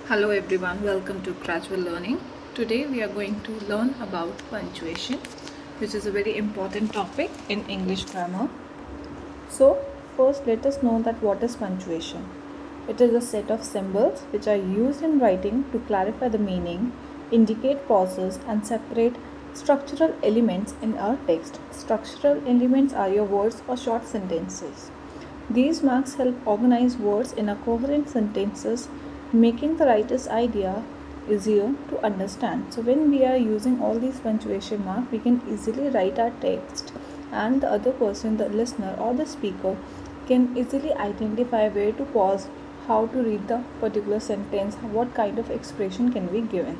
Hello everyone, welcome to Gradual Learning. Today we are going to learn about punctuation, which is a very important topic in English grammar. So, first let us know that what is punctuation. It is a set of symbols which are used in writing to clarify the meaning, indicate pauses and separate structural elements in our text. Structural elements are your words or short sentences. These marks help organize words in a coherent sentences, making the writer's idea easier to understand. So when we are using all these punctuation marks, we can easily write our text, and the other person, the listener or the speaker, can easily identify where to pause, how to read the particular sentence, what kind of expression can be given.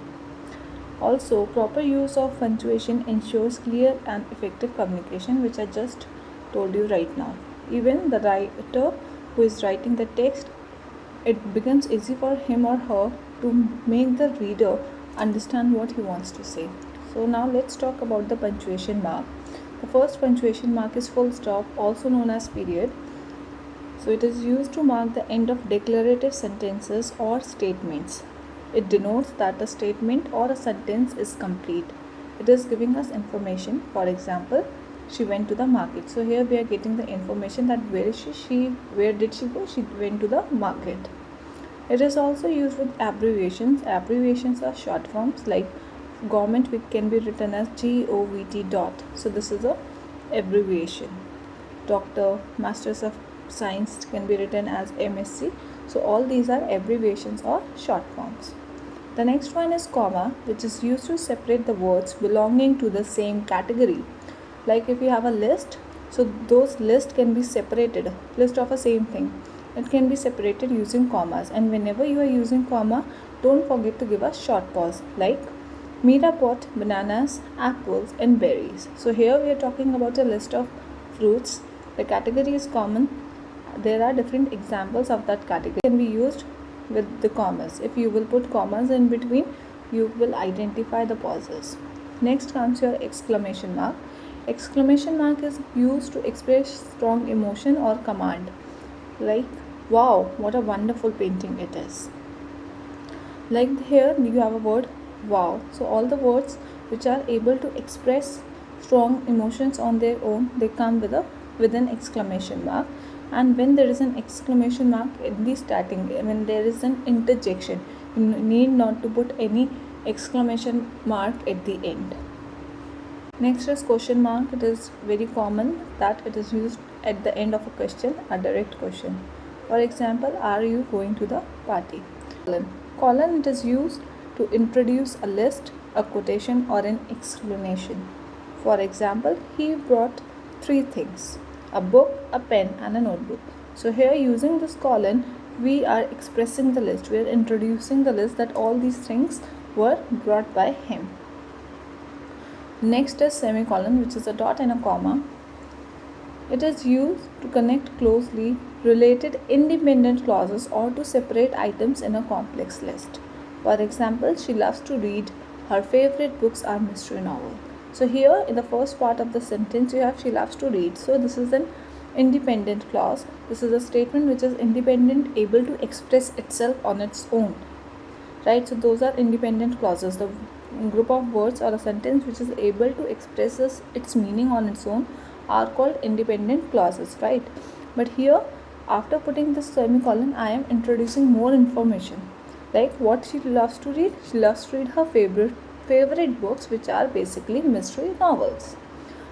Also, proper use of punctuation ensures clear and effective communication, which I just told you right now. Even the writer who is writing the text, it becomes easy for him or her to make the reader understand what he wants to say. So now let's talk about the punctuation mark. The first punctuation mark is full stop, also known as period. So it is used to mark the end of declarative sentences or statements. It denotes that a statement or a sentence is complete. It is giving us information. For example, she went to the market. So here we are getting the information that where is she where did she go? She went to the market. It is also used with abbreviations. Abbreviations are short forms like government, which can be written as GOVT dot. So this is a abbreviation. Doctor, Masters of Science can be written as MSc. So all these are abbreviations or short forms. The next one is comma, which is used to separate the words belonging to the same category. Like if you have a list, so those lists can be separated, list of a same thing. It can be separated using commas, and whenever you are using comma, don't forget to give a short pause, like Meera bought bananas, apples and berries. So here we are talking about a list of fruits. The category is common. There are different examples of that category can be used with the commas. If you will put commas in between, you will identify the pauses. Next comes your exclamation mark. Exclamation mark is used to express strong emotion or command, like wow, what a wonderful painting it is. Like here you have a word wow. So all the words which are able to express strong emotions on their own, they come with an exclamation mark. And when there is an exclamation mark in the starting, when there is an interjection, you need not to put any exclamation mark at the end. Next is question mark. It is very common that it is used at the end of a question, a direct question. For example, are you going to the party? Colon, it is used to introduce a list, a quotation or an explanation. For example, he brought 3 things: a book, a pen and a notebook. So here using this colon, we are expressing the list. We are introducing the list that all these things were brought by him. Next is semicolon, which is a dot and a comma. It is used to connect closely related independent clauses or to separate items in a complex list. For example, she loves to read. Her favorite books are mystery novels. So here in the first part of the sentence you have she loves to read. So this is an independent clause. This is a statement which is independent, able to express itself on its own. Right? So those are independent clauses. The group of words or a sentence which is able to express its meaning on its own are called independent clauses, right? But here after putting this semicolon, I am introducing more information, like what she loves to read. She loves to read her favorite books, which are basically mystery novels.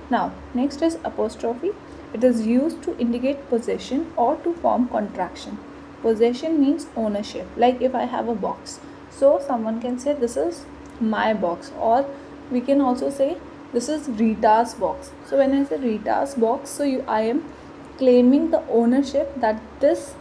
Now next is apostrophe. It is used to indicate possession or to form contraction. Possession means ownership. Like if I have a box, so someone can say this is my box, or we can also say this is Rita's box. So when I say Rita's box, so I am claiming the ownership that this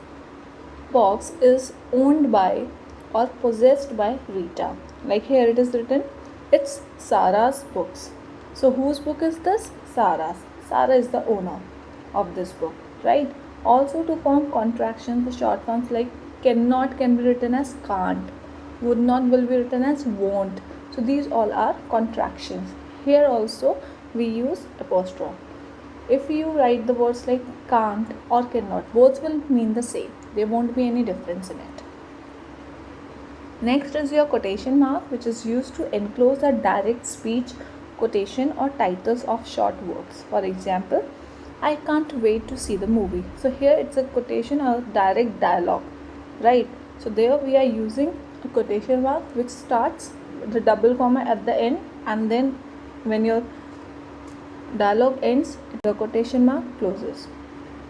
box is owned by or possessed by Rita. Like here it is written, it's Sarah's books. So whose book is this? Sarah's. Sarah is the owner of this book, right? Also to form contractions, the short forms like cannot can be written as can't, would not will be written as won't. So these all are contractions. Here also we use apostrophe. If you write the words like can't or cannot, both will mean the same. There won't be any difference in it. Next is your quotation mark, which is used to enclose a direct speech quotation or titles of short works. For example, I can't wait to see the movie. So here it's a quotation or direct dialogue, right? So there we are using a quotation mark which starts with the double comma at the end, and then when your dialogue ends, the quotation mark closes.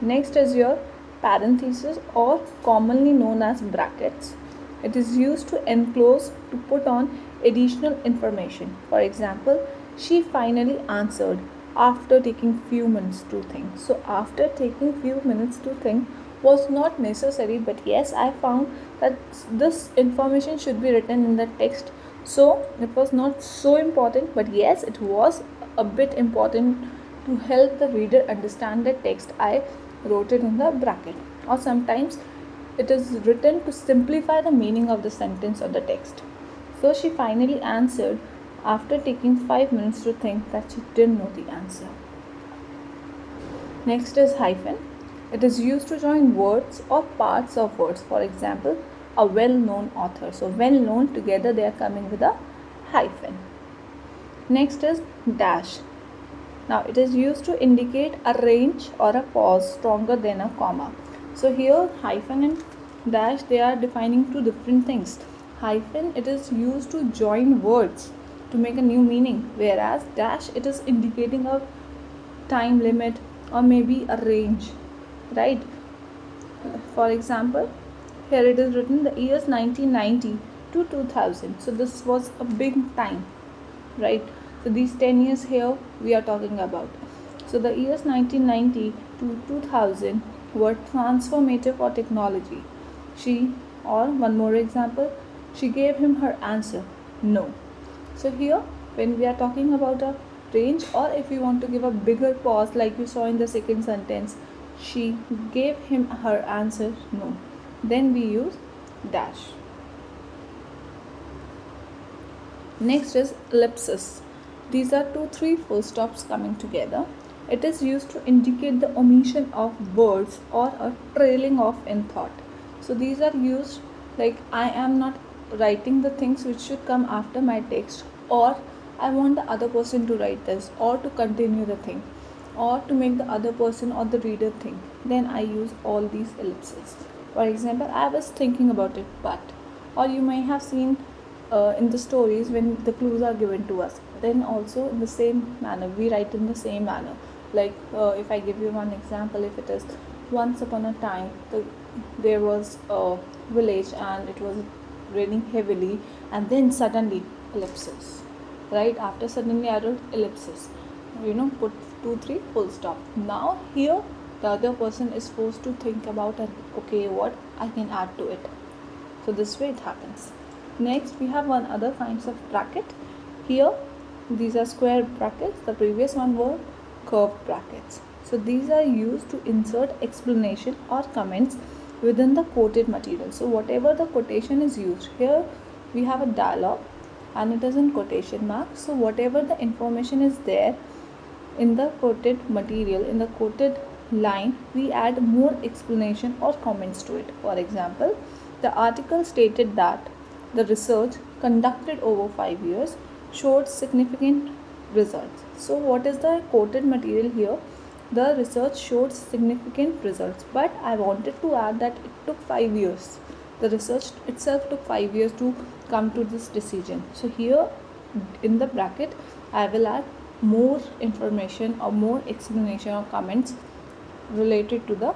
Next is your parenthesis, or commonly known as brackets. It is used to enclose, to put on additional information. For example, she finally answered after taking few minutes to think. So after taking few minutes to think was not necessary, but yes, I found that this information should be written in the text. So it was not so important, but yes, it was a bit important to help the reader understand the text. I wrote it in the bracket. Or sometimes it is written to simplify the meaning of the sentence or the text. So she finally answered after taking 5 minutes to think that she didn't know the answer. Next is hyphen. It is used to join words or parts of words. For example, a well-known author. So well-known, together they are coming with a hyphen. Next is dash. Now it is used to indicate a range or a pause stronger than a comma. So here hyphen and dash, they are defining two different things. Hyphen, it is used to join words to make a new meaning, whereas dash, it is indicating a time limit or maybe a range, right? For example, here it is written the years 1990 to 2000. So this was a big time, right? So these 10 years here we are talking about. So the years 1990 to 2000 were transformative for technology. Or one more example, she gave him her answer, no. So here when we are talking about a range, or if we want to give a bigger pause like you saw in the second sentence, she gave him her answer, no, then we use dash. Next is ellipsis. These are 2-3 full stops coming together. It is used to indicate the omission of words or a trailing off in thought. So these are used like I am not writing the things which should come after my text, or I want the other person to write this, or to continue the thing, or to make the other person or the reader think. Then I use all these ellipses. For example, I was thinking about it, but, or you may have seen in the stories when the clues are given to us, then also in the same manner we write in the same manner. Like if I give you one example, if it is once upon a time there was a village and it was raining heavily, and then suddenly ellipsis, right? After suddenly I wrote ellipsis, put 2-3 full stop. Now here the other person is forced to think about okay, what I can add to it. So this way it happens. Next we have one other kinds of bracket. Here these are square brackets, the previous one were curved brackets. So these are used to insert explanation or comments within the quoted material. So whatever the quotation is used, here we have a dialogue and it is in quotation marks. So whatever the information is there in the quoted material, in the quoted line, we add more explanation or comments to it. For example, the article stated that the research conducted over 5 years showed significant results. So what is the quoted material here? The research showed significant results, but I wanted to add that it took 5 years. The research itself took 5 years to come to this decision. So here in the bracket I will add more information or more explanation or comments related to the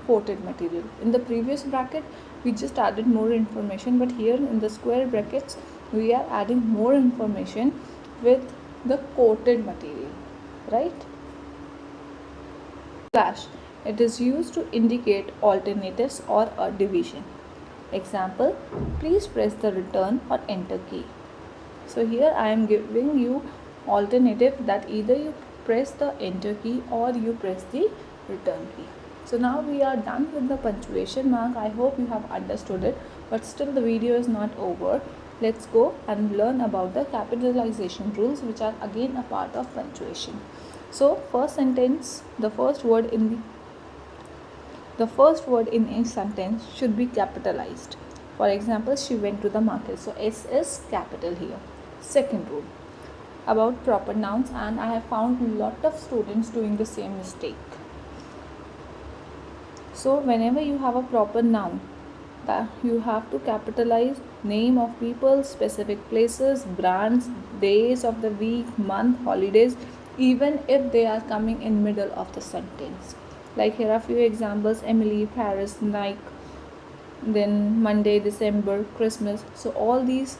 quoted material. In the previous bracket we just added more information, but here in the square brackets we are adding more information with the quoted material, right? Slash, it is used to indicate alternatives or a division. Example, please press the return or enter key. So here I am giving you alternative that either you press the enter key or you press the return key. So now we are done with the punctuation mark. I hope you have understood it, but still the video is not over. Let's go and learn about the capitalization rules, which are again a part of punctuation. So first sentence, the first word in a sentence should be capitalized. For example, she went to the market. So S is capital here. Second rule about proper nouns, and I have found a lot of students doing the same mistake. So whenever you have a proper noun, that you have to capitalize name of people, specific places, brands, days of the week, month, holidays, even if they are coming in middle of the sentence. Like here are few examples: Emily, Paris, Nike, then Monday, December, Christmas. So all these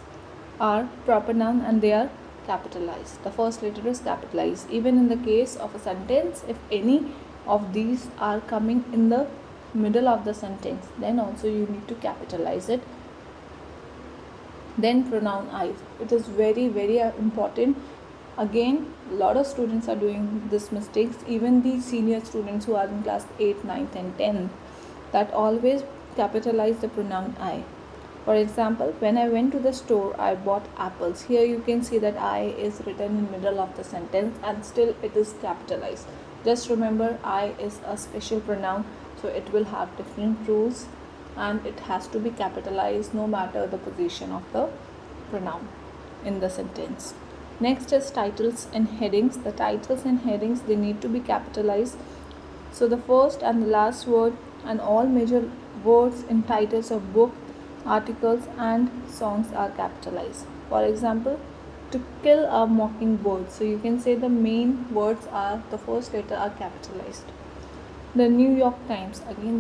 are proper noun and they are capitalized. The first letter is capitalized. Even in the case of a sentence, if any of these are coming in the middle of the sentence, then also you need to capitalize it. Then pronoun I. It is very important. Again, a lot of students are doing this mistakes. Even the senior students who are in class 8, 9th and 10th, that always capitalize the pronoun I. For example, when I went to the store, I bought apples. Here you can see that I is written in middle of the sentence and still it is capitalized. Just remember, I is a special pronoun, so it will have different rules and it has to be capitalized no matter the position of the pronoun in the sentence. Next is titles and headings. The titles and headings, they need to be capitalized. So the first and the last word and all major words in titles of book, articles and songs are capitalized. For example, to kill a mockingbird. So you can say the main words are, the first letter are capitalized. The New York Times, again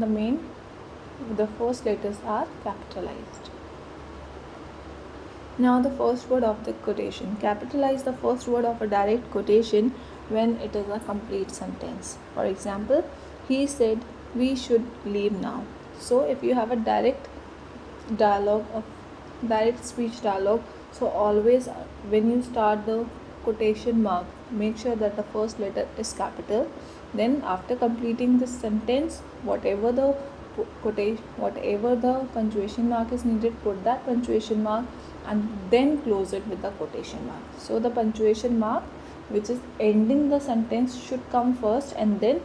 the first letters are capitalized. Now the first word of the quotation. Capitalize the first word of a direct quotation when it is a complete sentence. For example, he said we should leave now. So if you have a direct speech dialogue, so always when you start the quotation mark, make sure that the first letter is capital. Then after completing this sentence, whatever the punctuation mark is needed, put that punctuation mark and then close it with the quotation mark. So the punctuation mark which is ending the sentence should come first and then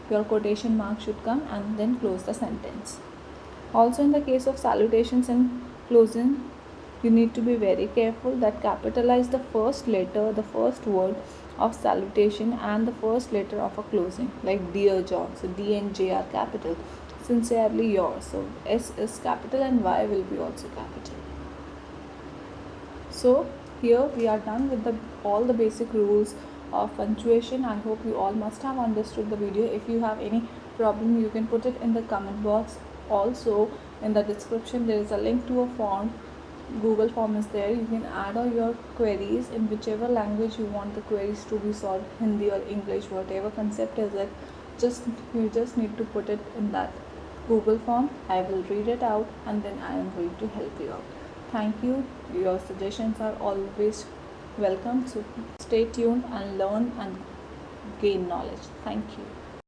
your quotation mark should come and then close the sentence. Also in the case of salutations and closing, you need to be very careful that capitalize the first letter, the first word of salutation and the first letter of a closing, like Dear John. So D and J are capital. Sincerely yours. So S is capital and Y will be also capital. So here we are done with all the basic rules of punctuation. I hope you all must have understood the video. If you have any problem, you can put it in the comment box. Also in the description there is a link to a form. Google form is there. You can add all your queries in whichever language you want the queries to be solved, Hindi or English, whatever concept is it. You just need to put it in that Google form. I will read it out and then I am going to help you out. Thank you. Your suggestions are always welcome. So stay tuned and learn and gain knowledge. Thank you.